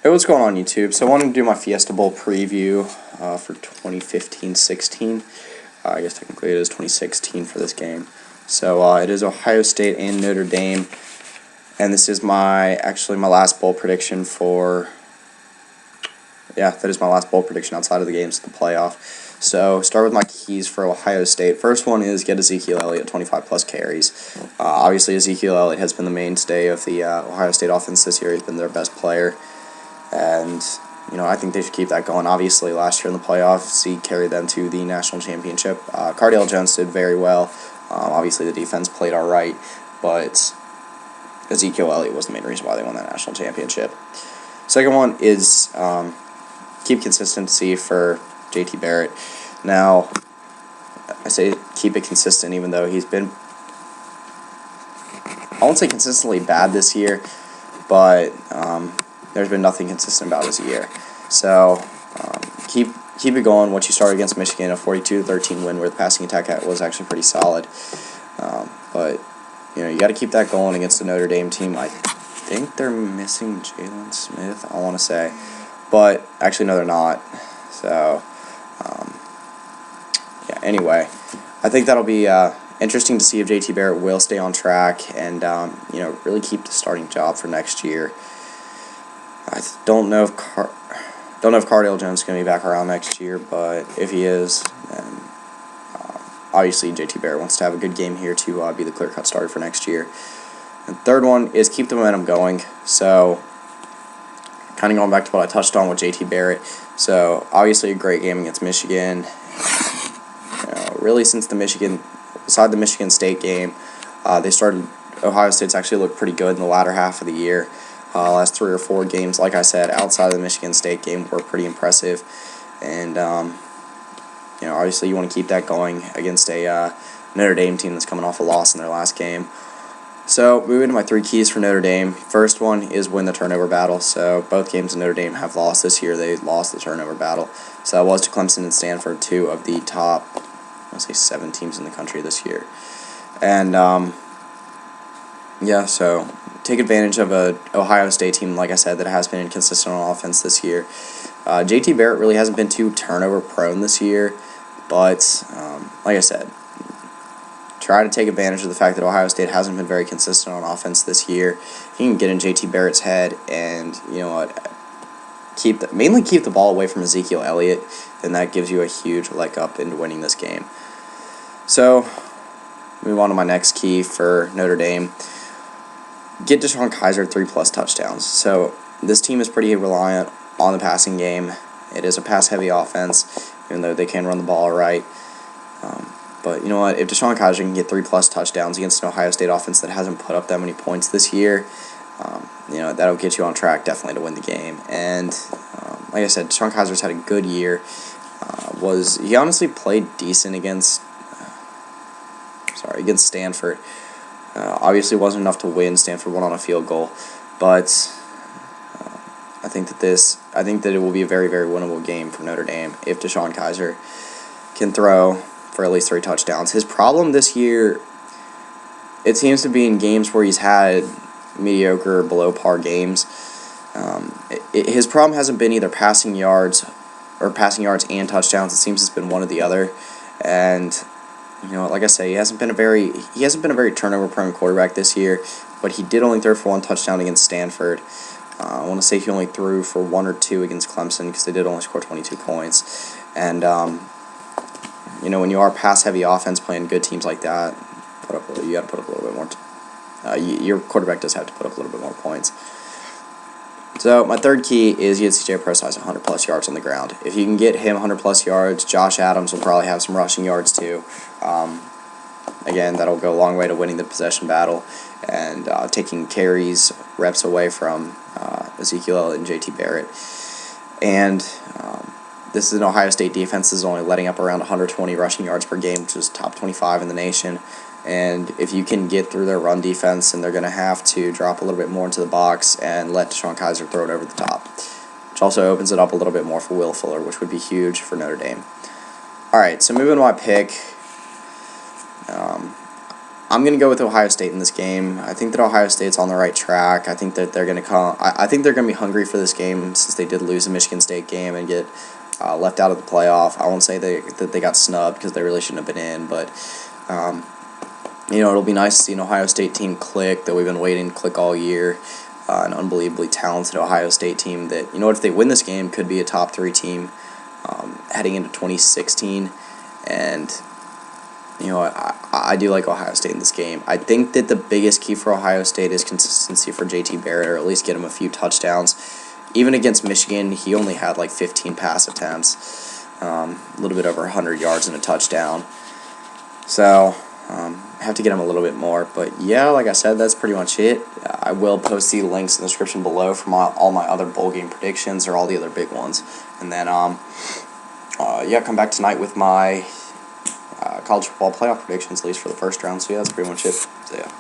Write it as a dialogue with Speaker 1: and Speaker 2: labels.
Speaker 1: Hey, what's going on YouTube? So I wanted to do my Fiesta Bowl preview for 2015-16. I guess technically it is 2016 for this game. So it is Ohio State and Notre Dame, and this is my last bowl prediction for. Yeah, that is my last bowl prediction outside of the games of the playoff. So start with my keys for Ohio State. First one is get Ezekiel Elliott 25 plus carries. Obviously Ezekiel Elliott has been the mainstay of the Ohio State offense this year. He's been their best player. And, I think they should keep that going. Obviously, last year in the playoffs, he carried them to the national championship. Cardale Jones did very well. Obviously, the defense played all right, but Ezekiel Elliott was the main reason why they won that national championship. Second one is keep consistency for JT Barrett. Now, I say keep it consistent, even though he's been, I won't say consistently bad this year, but there's been nothing consistent about his year. So keep it going. What you started against Michigan, a 42-13 win where the passing attack was actually pretty solid. But you got to keep that going against the Notre Dame team. I think they're missing Jalen Smith, I want to say, but actually no, they're not. So yeah. Anyway, I think that'll be interesting to see if JT Barrett will stay on track and really keep the starting job for next year. I don't know if Cardale Jones is going to be back around next year, but if he is, then obviously JT Barrett wants to have a good game here to be the clear-cut starter for next year. And third one is keep the momentum going. So kind of going back to what I touched on with JT Barrett. So obviously a great game against Michigan. Really since beside the Michigan State game, Ohio State's actually looked pretty good in the latter half of the year. Last 3 or 4 games, like I said, outside of the Michigan State game, were pretty impressive. And, obviously you want to keep that going against a Notre Dame team that's coming off a loss in their last game. So, moving to my 3 keys for Notre Dame. First one is win the turnover battle. So, both games in Notre Dame have lost this year. They lost the turnover battle. So, that was to Clemson and Stanford, 2 of the top, I want to say 7 teams in the country this year. And, yeah, so take advantage of a Ohio State team, like I said, that has been inconsistent on offense this year. JT Barrett really hasn't been too turnover prone this year, but like I said, try to take advantage of the fact that Ohio State hasn't been very consistent on offense this year. If you can get in JT Barrett's head and, mainly keep the ball away from Ezekiel Elliott, then that gives you a huge leg up into winning this game. So, move on to my next key for Notre Dame. Get DeShone Kizer 3+ touchdowns. So this team is pretty reliant on the passing game. It is a pass-heavy offense, even though they can run the ball right. But you know what? If DeShone Kizer can get 3+ touchdowns against an Ohio State offense that hasn't put up that many points this year, that'll get you on track definitely to win the game. And like I said, DeShone Kizer's had a good year. He honestly played decent against Stanford. Obviously wasn't enough to win. Stanford won on a field goal, but I think that it will be a very, very winnable game for Notre Dame if DeShone Kizer can throw for at least 3 touchdowns. His problem this year, it seems to be in games where he's had mediocre, below par games. His problem hasn't been either passing yards and touchdowns. It seems it's been one or the other, and like I say, he hasn't been a very turnover-prone quarterback this year, but he did only throw for 1 touchdown against Stanford. I want to say he only threw for 1 or 2 against Clemson because they did only score 22 points. And when you are a pass-heavy offense playing good teams like that, you got to put up a little bit more. Your quarterback does have to put up a little bit more points. So my third key is get CJ Presize 100+ yards on the ground. If you can get him 100+ yards, Josh Adams will probably have some rushing yards too. Again, that'll go a long way to winning the possession battle and taking carries, reps away from Ezekiel Elliott and JT Barrett. And this is an Ohio State defense that is only letting up around 120 rushing yards per game, which is top 25 in the nation. And if you can get through their run defense, and they're going to have to drop a little bit more into the box and let DeShone Kizer throw it over the top, which also opens it up a little bit more for Will Fuller, which would be huge for Notre Dame. All right, so moving to my pick. I'm going to go with Ohio State in this game. I think that Ohio State's on the right track. I think that they're going to come. I think they're going to be hungry for this game since they did lose the Michigan State game and get left out of the playoff. I won't say that they got snubbed because they really shouldn't have been in, but it'll be nice to see an Ohio State team click that we've been waiting to click all year. An unbelievably talented Ohio State team that, if they win this game, could be a top 3 team heading into 2016. And I do like Ohio State in this game. I think that the biggest key for Ohio State is consistency for JT Barrett, or at least get him a few touchdowns. Even against Michigan, he only had like 15 pass attempts, a little bit over 100 yards and a touchdown. So, have to get him a little bit more. But yeah, like I said, that's pretty much it. I will post the links in the description below for all my other bowl game predictions, or all the other big ones. And then, come back tonight with my college football playoff predictions, at least for the first round. So yeah, that's pretty much it. So yeah.